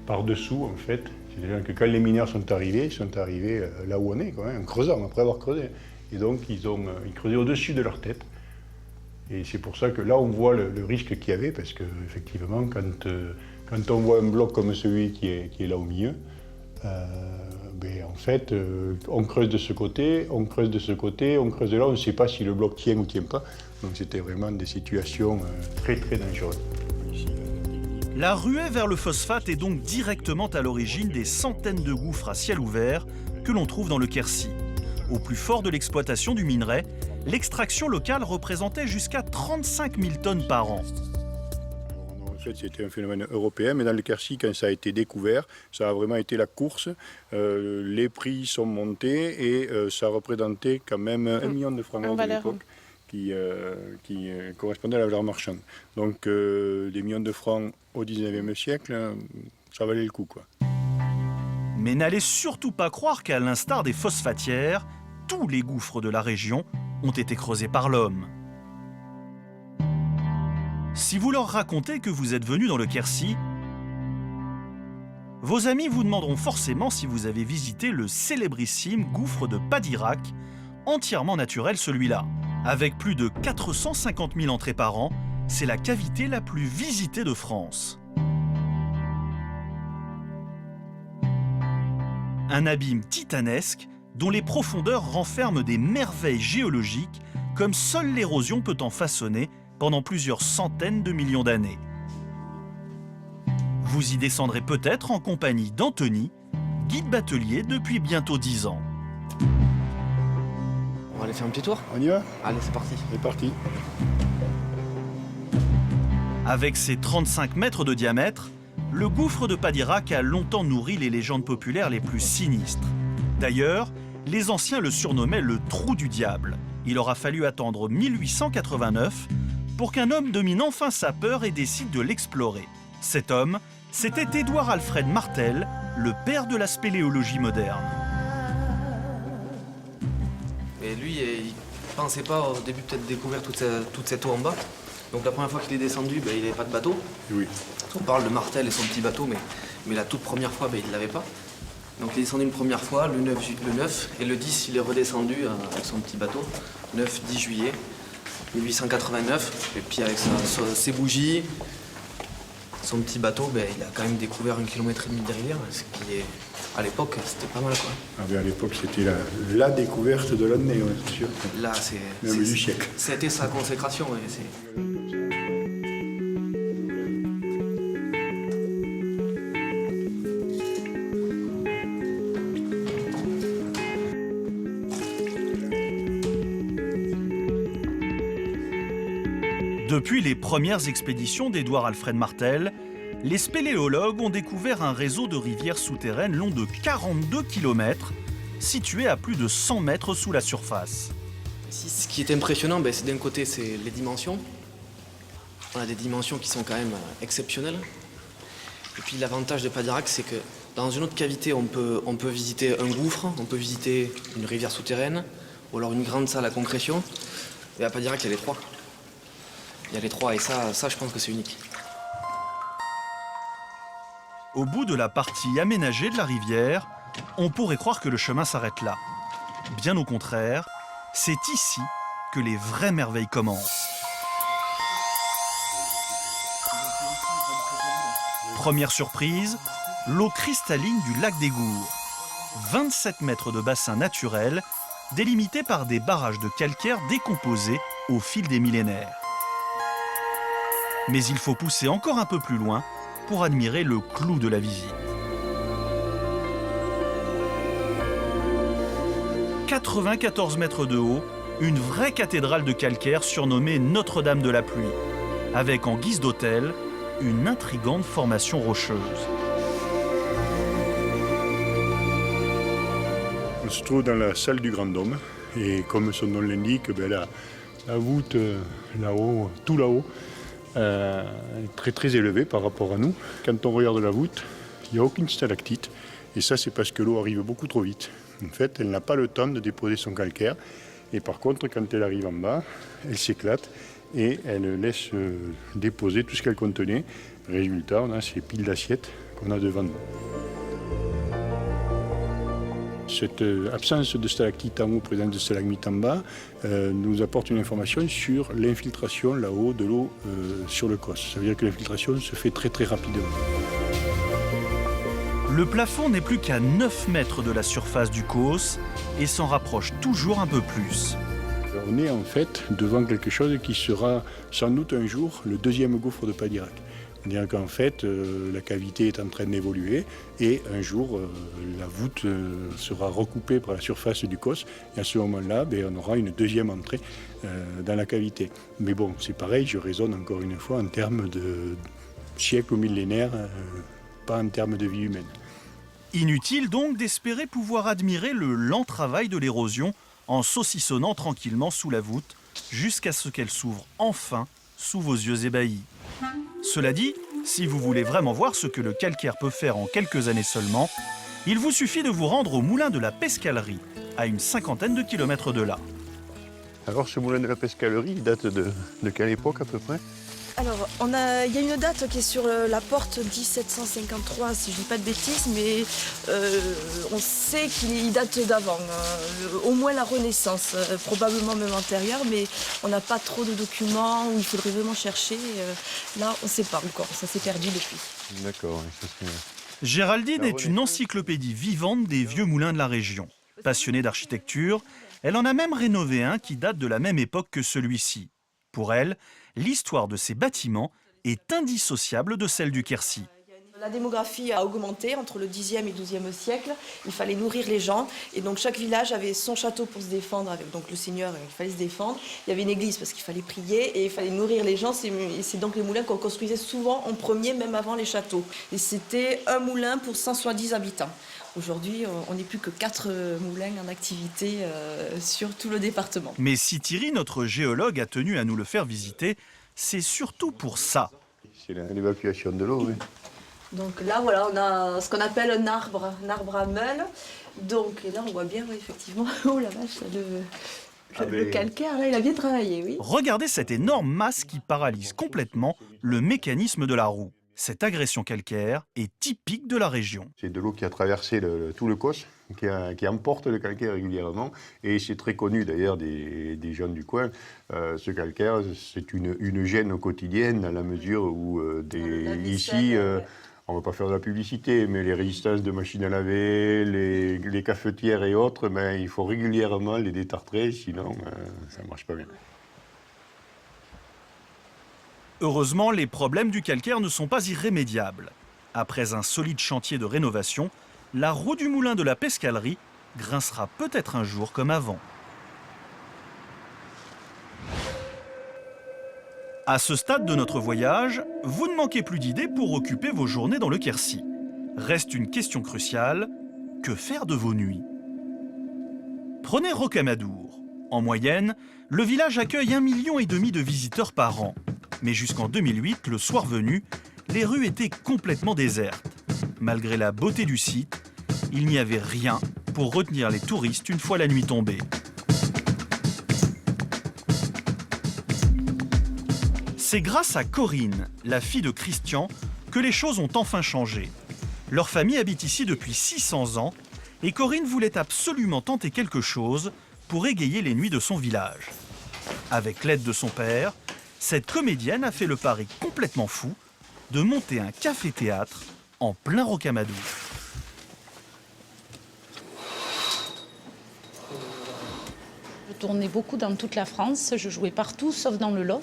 par dessous, en fait. C'est-à-dire que quand les mineurs sont arrivés, là où on est, quoi, en creusant, après avoir creusé. Et donc, ils creusaient au-dessus de leur tête. Et c'est pour ça que là, on voit le risque qu'il y avait, parce qu'effectivement, quand on voit un bloc comme celui qui est là au milieu, en fait, on creuse de ce côté, on creuse de ce côté, on creuse de là, on ne sait pas si le bloc tient ou ne tient pas. Donc c'était vraiment des situations très très dangereuses. La ruée vers le phosphate est donc directement à l'origine des centaines de gouffres à ciel ouvert que l'on trouve dans le Quercy. Au plus fort de l'exploitation du minerai, l'extraction locale représentait jusqu'à 35 000 tonnes par an. En fait, c'était un phénomène européen, mais dans le Quercy, quand ça a été découvert, ça a vraiment été la course. Les prix sont montés et ça représentait quand même 1 million de francs de l'époque qui correspondait à la valeur marchande. Donc des millions de francs au 19e siècle, ça valait le coup, quoi. Mais n'allez surtout pas croire qu'à l'instar des phosphatières, tous les gouffres de la région ont été creusés par l'homme. Si vous leur racontez que vous êtes venu dans le Quercy, vos amis vous demanderont forcément si vous avez visité le célébrissime gouffre de Padirac, entièrement naturel celui-là. Avec plus de 450 000 entrées par an, c'est la cavité la plus visitée de France. Un abîme titanesque dont les profondeurs renferment des merveilles géologiques comme seule l'érosion peut en façonner pendant plusieurs centaines de millions d'années. Vous y descendrez peut-être en compagnie d'Anthony, guide batelier depuis bientôt 10 ans. On va aller faire un petit tour? On y va? Allez, c'est parti. C'est parti. Avec ses 35 mètres de diamètre, le gouffre de Padirac a longtemps nourri les légendes populaires les plus sinistres. D'ailleurs, les anciens le surnommaient le trou du diable. Il aura fallu attendre 1889 pour qu'un homme domine enfin sa peur et décide de l'explorer. Cet homme, c'était Édouard Alfred Martel, le père de la spéléologie moderne. Et lui, il pensait pas au début peut-être découvrir toute cette eau en bas. Donc la première fois qu'il est descendu, il n'avait pas de bateau. Oui. On parle de Martel et son petit bateau, mais la toute première fois, il ne l'avait pas. Donc il est descendu une première fois, le 9, et le 10, il est redescendu avec son petit bateau, 9-10 juillet 1889. Et puis avec ses bougies, son petit bateau, il a quand même découvert 1,5 km de rivière, ce qui est, à l'époque, c'était pas mal, quoi. Ah ben à l'époque, c'était la découverte de l'année, ouais, c'est sûr. Là, même du siècle. C'était sa consécration. Ouais, Depuis les premières expéditions d'Édouard Alfred Martel, les spéléologues ont découvert un réseau de rivières souterraines long de 42 km, situé à plus de 100 mètres sous la surface. Ici, ce qui est impressionnant, c'est d'un côté, c'est les dimensions. On a des dimensions qui sont quand même exceptionnelles. Et puis l'avantage de Padirac, c'est que dans une autre cavité, on peut visiter un gouffre, on peut visiter une rivière souterraine, ou alors une grande salle à concrétion. Et à Padirac, il y a les trois. Il y a les trois, et ça je pense que c'est unique. Au bout de la partie aménagée de la rivière, on pourrait croire que le chemin s'arrête là. Bien au contraire, c'est ici que les vraies merveilles commencent. Première surprise, l'eau cristalline du lac des Gours. 27 mètres de bassin naturel, délimités par des barrages de calcaire décomposés au fil des millénaires. Mais il faut pousser encore un peu plus loin pour admirer le clou de la visite. 94 mètres de haut, une vraie cathédrale de calcaire surnommée Notre-Dame de la Pluie, avec en guise d'autel une intrigante formation rocheuse. On se trouve dans la salle du Grand Dôme et comme son nom l'indique, la voûte là-haut, tout là-haut, est très très élevée par rapport à nous. Quand on regarde la voûte, il n'y a aucune stalactite et ça c'est parce que l'eau arrive beaucoup trop vite. En fait, elle n'a pas le temps de déposer son calcaire et par contre quand elle arrive en bas, elle s'éclate et elle laisse déposer tout ce qu'elle contenait. Résultat, on a ces piles d'assiettes qu'on a devant nous. Cette absence de stalactite en haut, présence de stalagmite en bas, nous apporte une information sur l'infiltration là-haut de l'eau sur le cos. Ça veut dire que l'infiltration se fait très très rapidement. Le plafond n'est plus qu'à 9 mètres de la surface du cos et s'en rapproche toujours un peu plus. On est en fait devant quelque chose qui sera sans doute un jour le deuxième gouffre de Padirac. C'est-à-dire qu'en fait, la cavité est en train d'évoluer et un jour, la voûte sera recoupée par la surface du cos et à ce moment-là, on aura une deuxième entrée dans la cavité. Mais bon, c'est pareil, je raisonne encore une fois en termes de siècles ou millénaires, pas en termes de vie humaine. Inutile donc d'espérer pouvoir admirer le lent travail de l'érosion en saucissonnant tranquillement sous la voûte jusqu'à ce qu'elle s'ouvre enfin sous vos yeux ébahis. Cela dit, si vous voulez vraiment voir ce que le calcaire peut faire en quelques années seulement, il vous suffit de vous rendre au moulin de la Pescalerie, à une 50aine de kilomètres de là. Alors ce moulin de la Pescalerie, il date de quelle époque à peu près ? Alors, il y a une date qui est sur la porte 1753, si je ne dis pas de bêtises, mais on sait qu'il date d'avant, au moins la Renaissance, probablement même antérieure, mais on n'a pas trop de documents où il faudrait vraiment chercher. Là, on ne sait pas encore, ça s'est perdu depuis. D'accord. Géraldine est une encyclopédie vivante des vieux moulins de la région. Passionnée d'architecture, elle en a même rénové un qui date de la même époque que celui-ci. Pour elle, l'histoire de ces bâtiments est indissociable de celle du Quercy. La démographie a augmenté entre le Xe et XIIe siècle. Il fallait nourrir les gens et donc chaque village avait son château pour se défendre. Avec donc le seigneur, il fallait se défendre. Il y avait une église parce qu'il fallait prier et il fallait nourrir les gens. C'est donc les moulins qu'on construisait souvent en premier, même avant les châteaux. Et c'était un moulin pour 170 habitants. Aujourd'hui, on n'est plus que 4 moulins en activité sur tout le département. Mais si Thierry, notre géologue, a tenu à nous le faire visiter, c'est surtout pour ça. C'est l'évacuation de l'eau, oui. Donc là, voilà, on a ce qu'on appelle un arbre à meule. Donc et là, on voit bien, oui, effectivement, oh la vache, le calcaire, là, il a bien travaillé, oui. Regardez cette énorme masse qui paralyse complètement le mécanisme de la roue. Cette agression calcaire est typique de la région. C'est de l'eau qui a traversé tout le cos, qui emporte le calcaire régulièrement. Et c'est très connu d'ailleurs des jeunes du coin. Ce calcaire, c'est une gêne quotidienne dans la mesure où ici, on ne va pas faire de la publicité, mais les résistances de machines à laver, les cafetières et autres, il faut régulièrement les détartrer, sinon ça ne marche pas bien. Heureusement, les problèmes du calcaire ne sont pas irrémédiables. Après un solide chantier de rénovation, la roue du moulin de la Pescalerie grincera peut-être un jour comme avant. À ce stade de notre voyage, vous ne manquez plus d'idées pour occuper vos journées dans le Quercy. Reste une question cruciale, que faire de vos nuits? Prenez Rocamadour. En moyenne, le village accueille 1,5 million de visiteurs par an. Mais jusqu'en 2008, le soir venu, les rues étaient complètement désertes. Malgré la beauté du site, il n'y avait rien pour retenir les touristes une fois la nuit tombée. C'est grâce à Corinne, la fille de Christian, que les choses ont enfin changé. Leur famille habite ici depuis 600 ans et Corinne voulait absolument tenter quelque chose pour égayer les nuits de son village. Avec l'aide de son père, cette comédienne a fait le pari complètement fou de monter un café-théâtre en plein Rocamadour. Je tournais beaucoup dans toute la France, je jouais partout sauf dans le Lot.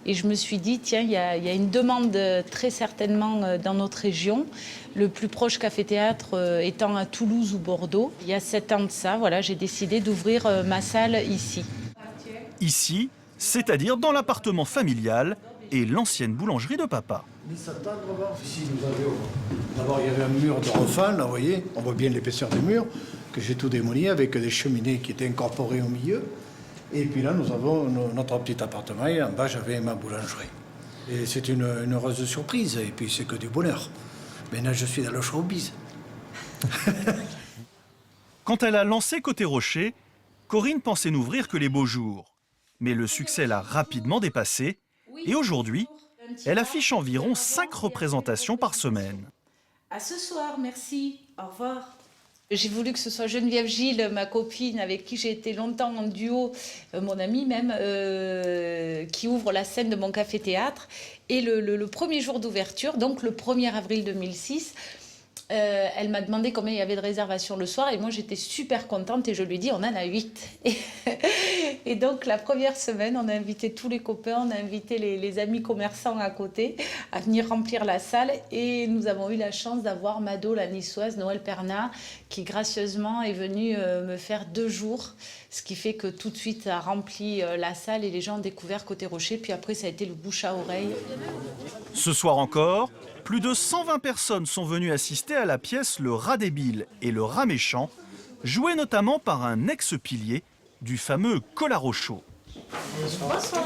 Et je me suis dit, tiens, il y a une demande très certainement dans notre région. Le plus proche café-théâtre étant à Toulouse ou Bordeaux. Il y a 7 ans de ça, voilà, j'ai décidé d'ouvrir ma salle ici. Ici, c'est-à-dire dans l'appartement familial et l'ancienne boulangerie de papa. Ici, d'abord, il y avait un mur de refend, là, vous voyez, on voit bien l'épaisseur des murs, que j'ai tout démoli avec des cheminées qui étaient incorporées au milieu. Et puis là, nous avons notre petit appartement et en bas, j'avais ma boulangerie. Et c'est une heureuse surprise, et puis c'est que du bonheur. Maintenant, je suis dans le showbiz. Quand elle a lancé Côté Rocher, Corinne pensait n'ouvrir que les beaux jours. Mais le succès l'a rapidement dépassé et aujourd'hui, elle affiche environ 5 représentations par semaine. À ce soir, merci. Au revoir. J'ai voulu que ce soit Geneviève Gilles, ma copine, avec qui j'ai été longtemps en duo, mon amie même, qui ouvre la scène de mon café-théâtre. Et le premier jour d'ouverture, donc le 1er avril 2006, elle m'a demandé combien il y avait de réservations le soir. Et moi, j'étais super contente et je lui ai dit, on en a 8. Et donc, la première semaine, on a invité tous les copains, on a invité les amis commerçants à côté à venir remplir la salle. Et nous avons eu la chance d'avoir Mado, la niçoise, Noël Pernat, qui gracieusement est venue me faire 2 jours. Ce qui fait que tout de suite, a rempli la salle et les gens ont découvert Côté Rocher. Puis après, ça a été le bouche à oreille. Ce soir encore, plus de 120 personnes sont venues assister à la pièce Le Rat débile et Le Rat méchant, jouée notamment par un ex-pilier du fameux Collarocho. Bonsoir. Ça va.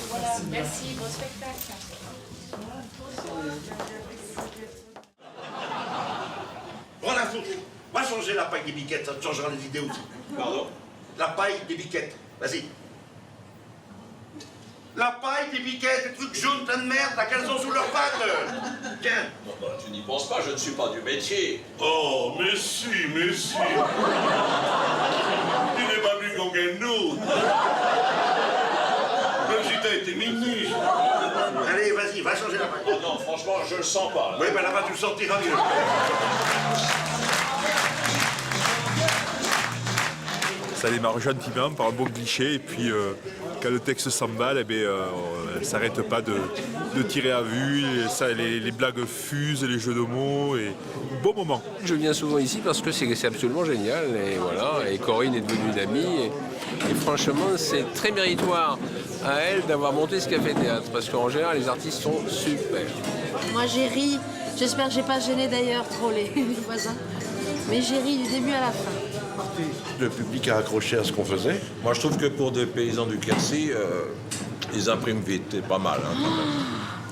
Voilà, merci, bon spectacle. Voilà, va changer la paille des biquettes, ça te changera les idées aussi. Pardon? La paille des biquettes, vas-y. La paille des biquettes, des trucs jaunes, plein de merde, là, qu'elles ont sous leurs pattes. Tiens. Non, bah, tu n'y penses pas, je ne suis pas du métier. Oh, mais si. Tu n'es pas plus con qu'un autre. Même si t'as été ministre. Allez, vas-y, va changer la paille. Oh non, franchement, je le sens pas. Là. Oui, ben là-bas, tu le sentiras mieux. Ça démarre gentiment par un bon cliché et puis quand le texte s'emballe, elle ne s'arrête pas de tirer à vue, les blagues fusent, les jeux de mots, et bon moment. Je viens souvent ici parce que c'est absolument génial et voilà, et Corinne est devenue une amie et franchement c'est très méritoire à elle d'avoir monté ce café-théâtre parce qu'en général les artistes sont super. Moi j'ai ri, j'espère que j'ai pas gêné d'ailleurs trop les voisins, mais j'ai ri du début à la fin. Le public a accroché à ce qu'on faisait. Moi, je trouve que pour des paysans du Quercy, ils impriment vite, c'est pas mal. Hein, quand même.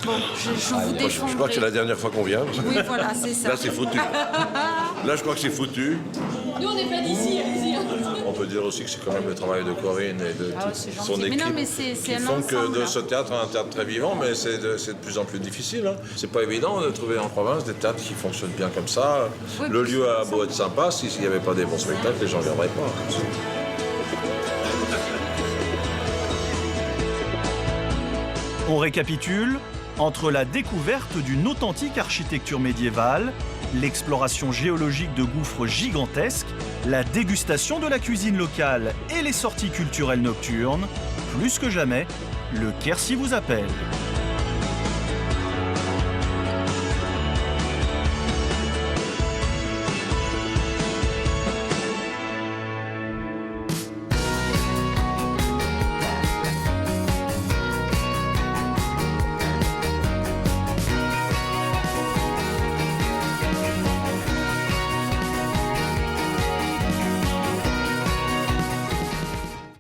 Bon, je vous défendrai. Je crois que c'est la dernière fois qu'on vient. Oui, voilà, c'est ça. Là, c'est foutu. Là, je crois que c'est foutu. Nous, on n'est pas d'ici, allez-y. On peut dire aussi que c'est quand même le travail de Corinne et de toute son équipe qui font que de ce théâtre un théâtre très vivant, mais c'est de plus en plus difficile. Hein. C'est pas évident de trouver en province des théâtres qui fonctionnent bien comme ça. Oui, le lieu a beau être sympa, s'il n'y avait pas des bons spectacles, les gens ne viendraient pas. On récapitule. Entre la découverte d'une authentique architecture médiévale, l'exploration géologique de gouffres gigantesques, la dégustation de la cuisine locale et les sorties culturelles nocturnes, plus que jamais, le Quercy vous appelle.